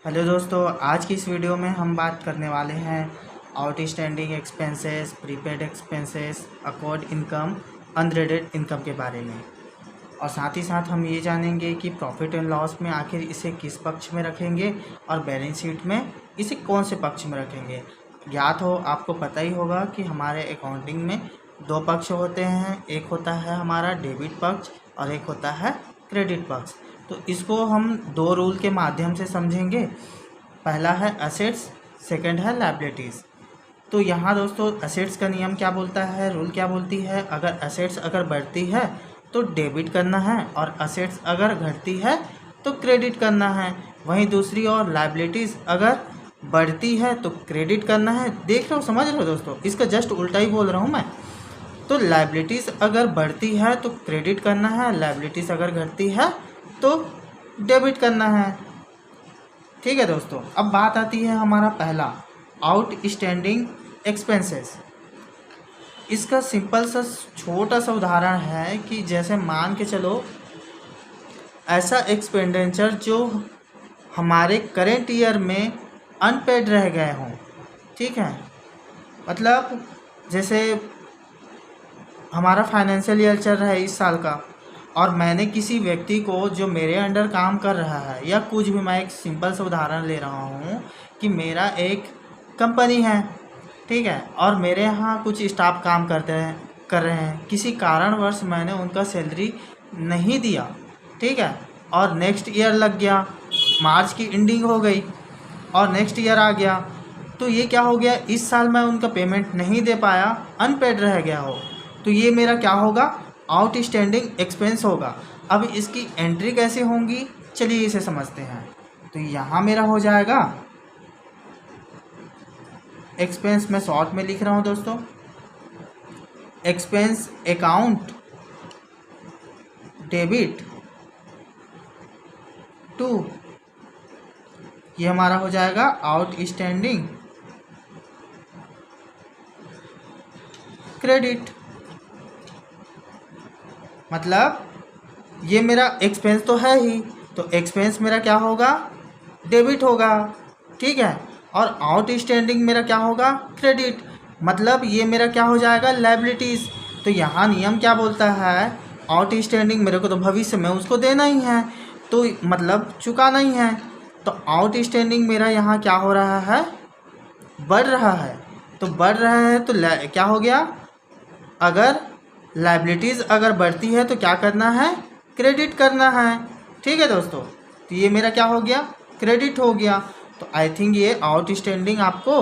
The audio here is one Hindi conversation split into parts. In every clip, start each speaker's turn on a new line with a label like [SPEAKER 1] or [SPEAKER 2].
[SPEAKER 1] हेलो दोस्तों, आज की इस वीडियो में हम बात करने वाले हैं outstanding expenses, prepaid expenses, account income, unrated income के बारे में। और साथ ही साथ हम ये जानेंगे कि प्रॉफिट एंड लॉस में आखिर इसे किस पक्ष में रखेंगे और बैलेंस शीट में इसे कौन से पक्ष में रखेंगे। ज्ञात हो, आपको पता ही होगा कि हमारे अकाउंटिंग में दो पक्ष होते हैं, एक होता है हमारा डेबिट पक्ष और एक होता है क्रेडिट पक्ष। तो इसको हम दो रूल के माध्यम से समझेंगे। पहला है एसेट्स, सेकंड है लायबिलिटीज़। तो यहाँ दोस्तों एसेट्स का नियम क्या बोलता है, रूल क्या बोलती है, अगर एसेट्स अगर बढ़ती है तो डेबिट करना है और एसेट्स अगर घटती है तो क्रेडिट करना है। वहीं दूसरी ओर लायबिलिटीज़ अगर बढ़ती है तो क्रेडिट करना है। देख रहे हो, समझ रहे हो दोस्तों, इसका जस्ट उल्टा ही बोल रहा हूँ मैं। तो लायबिलिटीज़ अगर बढ़ती है तो क्रेडिट करना है, लायबिलिटीज़ अगर घटती है तो डेबिट करना है। ठीक है दोस्तों, अब बात आती है हमारा पहला आउटस्टैंडिंग एक्सपेंसेस। इसका सिंपल सा छोटा सा उदाहरण है कि जैसे मान के चलो ऐसा एक्सपेंडिचर जो हमारे करेंट ईयर में अनपेड रह गए हों। ठीक है, मतलब जैसे हमारा फाइनेंशियल ईयर चल रहा है इस साल का और मैंने किसी व्यक्ति को जो मेरे अंडर काम कर रहा है, या कुछ भी, मैं एक सिंपल सा उदाहरण ले रहा हूँ कि मेरा एक कंपनी है, ठीक है, और मेरे यहाँ कुछ स्टाफ काम कर रहे हैं। किसी कारणवश मैंने उनका सैलरी नहीं दिया, ठीक है, और नेक्स्ट ईयर लग गया, मार्च की एंडिंग हो गई और नेक्स्ट ईयर आ गया, तो ये क्या हो गया, इस साल मैं उनका पेमेंट नहीं दे पाया, अनपेड रह गया हो, तो ये मेरा क्या होगा, आउटस्टैंडिंग एक्सपेंस होगा। अब इसकी एंट्री कैसे होंगी, चलिए इसे समझते हैं। तो यहाँ मेरा हो जाएगा एक्सपेंस, मैं शॉर्ट में लिख रहा हूँ दोस्तों, एक्सपेंस अकाउंट डेबिट टू, ये हमारा हो जाएगा आउटस्टैंडिंग क्रेडिट। मतलब ये मेरा एक्सपेंस तो है ही, तो एक्सपेंस मेरा क्या होगा, डेबिट होगा, ठीक है, और आउटस्टैंडिंग मेरा क्या होगा, क्रेडिट। मतलब ये मेरा क्या हो जाएगा, लायबिलिटीज़। तो यहाँ नियम क्या बोलता है, आउटस्टैंडिंग मेरे को तो भविष्य में उसको देना ही है, तो मतलब चुकाना ही है। तो आउटस्टैंडिंग मेरा यहाँ क्या हो रहा है, बढ़ रहा है। तो बढ़ रहा है तो क्या हो गया, अगर लायबिलिटीज़ अगर बढ़ती है तो क्या करना है, क्रेडिट करना है। ठीक है दोस्तों, तो ये मेरा क्या हो गया, क्रेडिट हो गया। तो आई थिंक ये आउटस्टैंडिंग आपको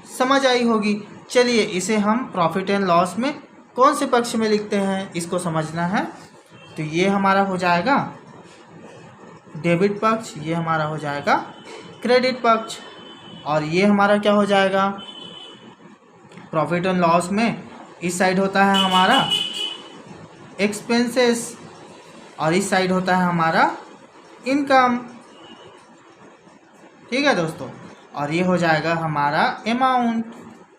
[SPEAKER 1] समझ आई होगी। चलिए इसे हम प्रॉफिट एंड लॉस में कौन से पक्ष में लिखते हैं, इसको समझना है। तो ये हमारा हो जाएगा डेबिट पक्ष, ये हमारा हो जाएगा क्रेडिट पक्ष, और ये हमारा क्या हो जाएगा, प्रॉफिट एंड लॉस में इस साइड होता है हमारा एक्सपेंसेस और इस साइड होता है हमारा इनकम। ठीक है दोस्तों, और ये हो जाएगा हमारा अमाउंट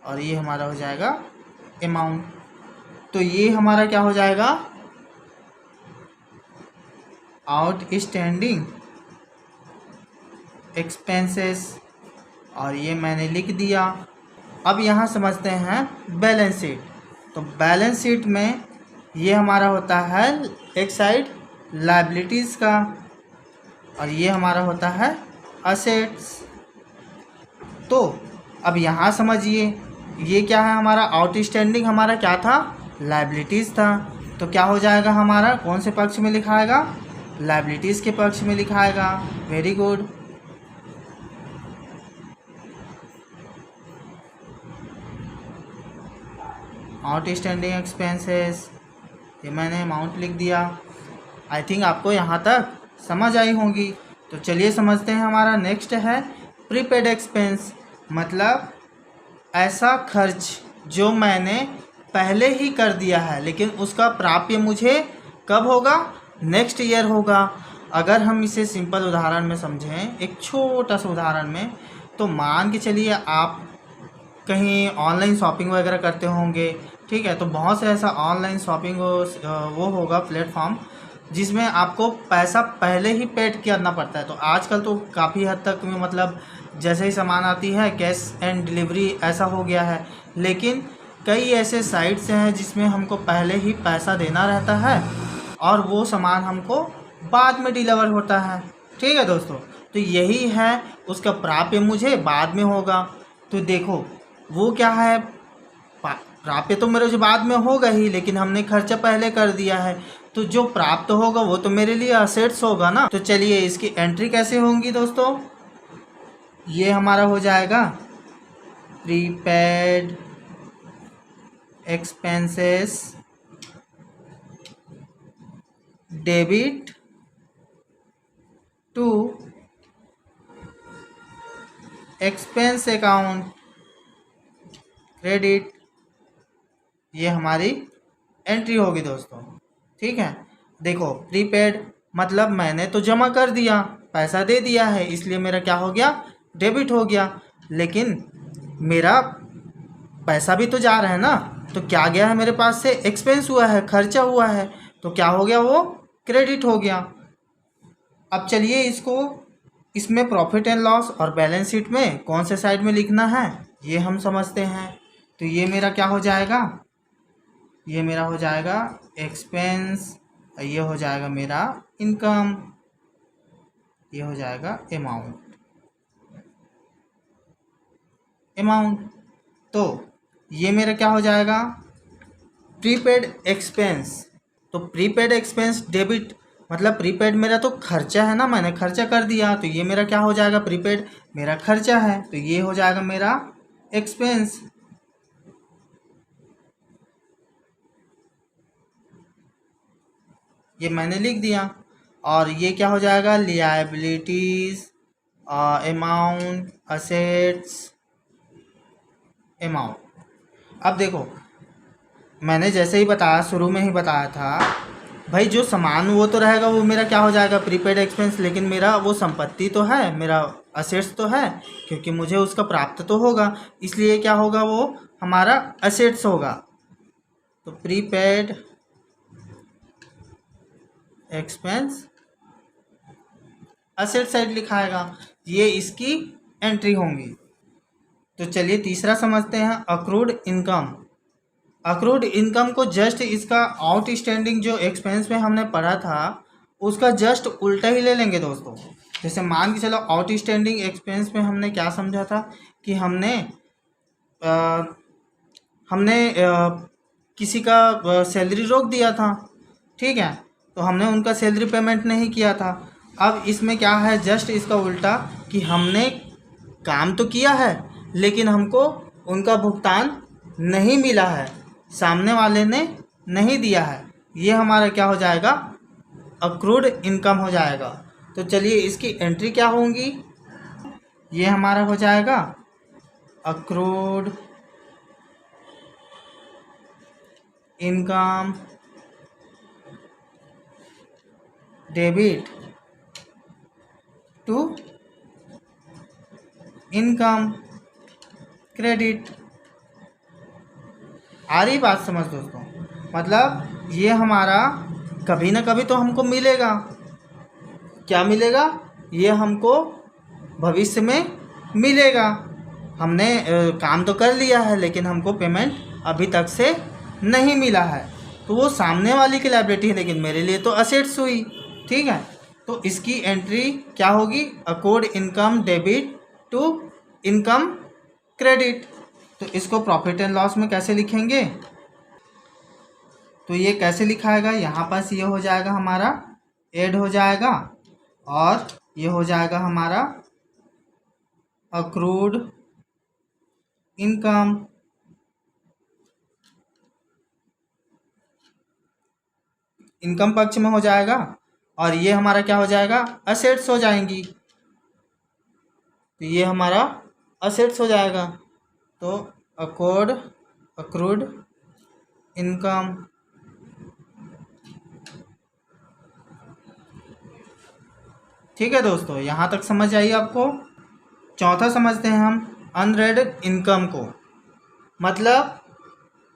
[SPEAKER 1] और ये हमारा हो जाएगा अमाउंट। तो ये हमारा क्या हो जाएगा, आउटस्टैंडिंग एक्सपेंसेस, और ये मैंने लिख दिया। अब यहाँ समझते हैं बैलेंस शीट। तो बैलेंस शीट में ये हमारा होता है एक साइड लायबिलिटीज़ का और ये हमारा होता है असेट्स। तो अब यहाँ समझिए, ये क्या है, हमारा आउटस्टैंडिंग हमारा क्या था, लायबिलिटीज़ था। तो क्या हो जाएगा, हमारा कौन से पक्ष में लिखाएगा, लायबिलिटीज़ के पक्ष में लिखाएगा। Very good. आउटस्टैंडिंग एक्सपेंसेस, ये मैंने अमाउंट लिख दिया। आई थिंक आपको यहाँ तक समझ आई होंगी। तो चलिए समझते हैं, हमारा नेक्स्ट है प्रीपेड एक्सपेंस। मतलब ऐसा खर्च जो मैंने पहले ही कर दिया है लेकिन उसका प्राप्य मुझे कब होगा, नेक्स्ट ईयर होगा। अगर हम इसे सिंपल उदाहरण में समझें, एक छोटा सा उदाहरण में, तो मान के चलिए आप कहीं ऑनलाइन शॉपिंग वगैरह करते होंगे, ठीक है, तो बहुत से ऐसा ऑनलाइन शॉपिंग वो होगा प्लेटफॉर्म, जिसमें आपको पैसा पहले ही पेड करना पड़ता है। तो आजकल तो काफ़ी हद तक में मतलब जैसे ही सामान आती है कैश एंड डिलीवरी ऐसा हो गया है, लेकिन कई ऐसे साइट्स हैं जिसमें हमको पहले ही पैसा देना रहता है और वो सामान हमको बाद में डिलीवर होता है। ठीक है दोस्तों, तो यही है, उसका प्राप्य मुझे बाद में होगा। तो देखो वो क्या है, प्राप्य तो मेरे जो बाद में होगा ही, लेकिन हमने खर्चा पहले कर दिया है, तो जो प्राप्त होगा वो तो मेरे लिए असेट्स होगा ना। तो चलिए इसकी एंट्री कैसे होंगी दोस्तों, ये हमारा हो जाएगा prepaid expenses debit to expense account credit, ये हमारी एंट्री होगी दोस्तों। ठीक है, देखो प्रीपेड मतलब मैंने तो जमा कर दिया, पैसा दे दिया है, इसलिए मेरा क्या हो गया, डेबिट हो गया, लेकिन मेरा पैसा भी तो जा रहा है ना, तो क्या गया है मेरे पास से, एक्सपेंस हुआ है, खर्चा हुआ है, तो क्या हो गया, वो क्रेडिट हो गया। अब चलिए इसमें प्रॉफिट एंड लॉस और बैलेंस शीट में कौन से साइड में लिखना है ये हम समझते हैं। तो ये मेरा क्या हो जाएगा, ये मेरा हो जाएगा एक्सपेंस, ये हो जाएगा मेरा इनकम, ये हो जाएगा अमाउंट। तो ये मेरा क्या हो जाएगा, प्रीपेड एक्सपेंस। तो प्रीपेड एक्सपेंस डेबिट मतलब प्रीपेड मेरा तो खर्चा है ना, मैंने खर्चा कर दिया, तो ये मेरा क्या हो जाएगा, प्रीपेड मेरा खर्चा है, तो ये हो जाएगा मेरा एक्सपेंस। ये मैंने लिख दिया। और ये क्या हो जाएगा, लियाबिलिटीज, अमाउंट, असेट्स, अमाउंट। अब देखो मैंने जैसे ही बताया, शुरू में ही बताया था भाई, जो सामान वो तो रहेगा, वो मेरा क्या हो जाएगा, प्रीपेड एक्सपेंस, लेकिन मेरा वो संपत्ति तो है, मेरा असेट्स तो है, क्योंकि मुझे उसका प्राप्त तो होगा, इसलिए क्या होगा, वो हमारा असेट्स होगा। तो प्रीपेड एक्सपेंस असेट साइड लिखाएगा, ये इसकी एंट्री होंगी। तो चलिए तीसरा समझते हैं, अक्रूड इनकम। अक्रूड इनकम को जस्ट इसका आउटस्टैंडिंग जो एक्सपेंस में हमने पढ़ा था उसका जस्ट उल्टा ही ले लेंगे दोस्तों। जैसे मान के चलो आउटस्टैंडिंग एक्सपेंस में हमने क्या समझा था कि हमने किसी का सैलरी रोक दिया था, ठीक है, तो हमने उनका सैलरी पेमेंट नहीं किया था। अब इसमें क्या है, जस्ट इसका उल्टा कि हमने काम तो किया है लेकिन हमको उनका भुगतान नहीं मिला है, सामने वाले ने नहीं दिया है, ये हमारा क्या हो जाएगा, अक्रूड इनकम हो जाएगा। तो चलिए इसकी एंट्री क्या होंगी, ये हमारा हो जाएगा accrued income debit to income credit. आ रही बात समझ दोस्तों, मतलब ये हमारा कभी ना कभी तो हमको मिलेगा, क्या मिलेगा, ये हमको भविष्य में मिलेगा। हमने काम तो कर लिया है लेकिन हमको पेमेंट अभी तक से नहीं मिला है, तो वो सामने वाली की लायबिलिटी है, लेकिन मेरे लिए तो असेट्स हुई। ठीक है, तो इसकी एंट्री क्या होगी, accrued income debit to income credit. तो इसको प्रॉफिट एंड लॉस में कैसे लिखेंगे, तो ये कैसे लिखाएगा, यहाँ पास ये हो जाएगा हमारा ऐड हो जाएगा और ये हो जाएगा हमारा अक्रूड इनकम। इनकम पक्ष में हो जाएगा और ये हमारा क्या हो जाएगा, असेट्स हो जाएंगी, तो ये हमारा असेट्स हो जाएगा। तो अक्रूड इनकम। ठीक है दोस्तों, यहाँ तक समझ आई आपको। चौथा समझते हैं हम अनरेटेड इनकम को। मतलब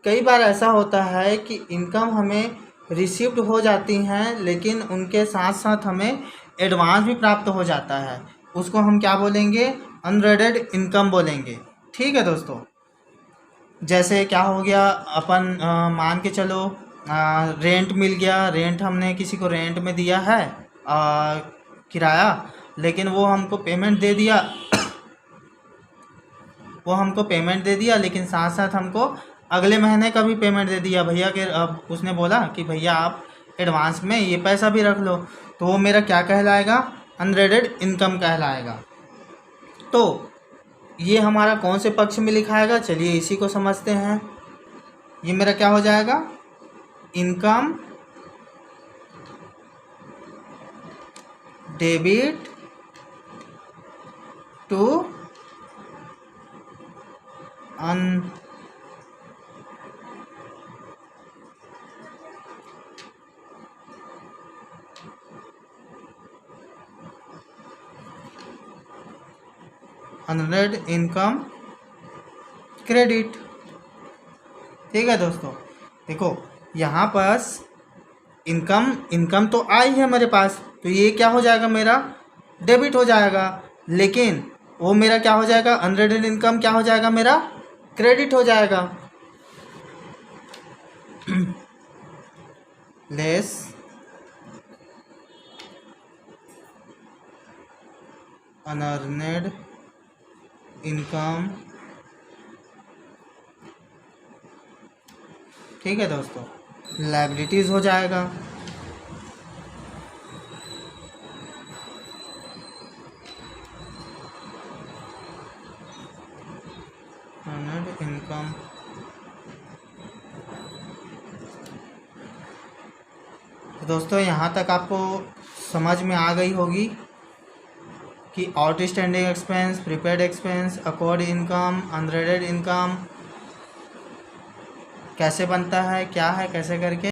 [SPEAKER 1] कई बार ऐसा होता है कि इनकम हमें रिसीव्ड हो जाती हैं, लेकिन उनके साथ साथ हमें एडवांस भी प्राप्त हो जाता है, उसको हम क्या बोलेंगे? अनरेटेड इनकम बोलेंगे। ठीक है दोस्तों, जैसे क्या हो गया, अपन मान के चलो रेंट मिल गया, रेंट हमने किसी को रेंट में दिया है किराया, लेकिन वो हमको पेमेंट दे दिया लेकिन साथ साथ हमको अगले महीने का भी पेमेंट दे दिया भैया के। अब उसने बोला कि भैया आप एडवांस में ये पैसा भी रख लो, तो वो मेरा क्या कहलाएगा? अनरेटेड इनकम कहलाएगा। तो ये हमारा कौन से पक्ष में लिखाएगा? चलिए इसी को समझते हैं। ये मेरा क्या हो जाएगा? Income debit to unearned income credit. ठीक है दोस्तों, देखो यहाँ पास इनकम तो आई है मेरे पास, तो ये क्या हो जाएगा? मेरा डेबिट हो जाएगा, लेकिन वो मेरा क्या हो जाएगा? अनरेटेड इनकम क्या हो जाएगा? मेरा क्रेडिट हो जाएगा। Less unearned income. ठीक है दोस्तों, लायबिलिटीज हो जाएगा। अनअर्नेड इनकम तो दोस्तों यहाँ तक आपको समझ में आ गई होगी कि outstanding expense, prepaid expense, accord income, unrated income कैसे बनता है, क्या है, कैसे करके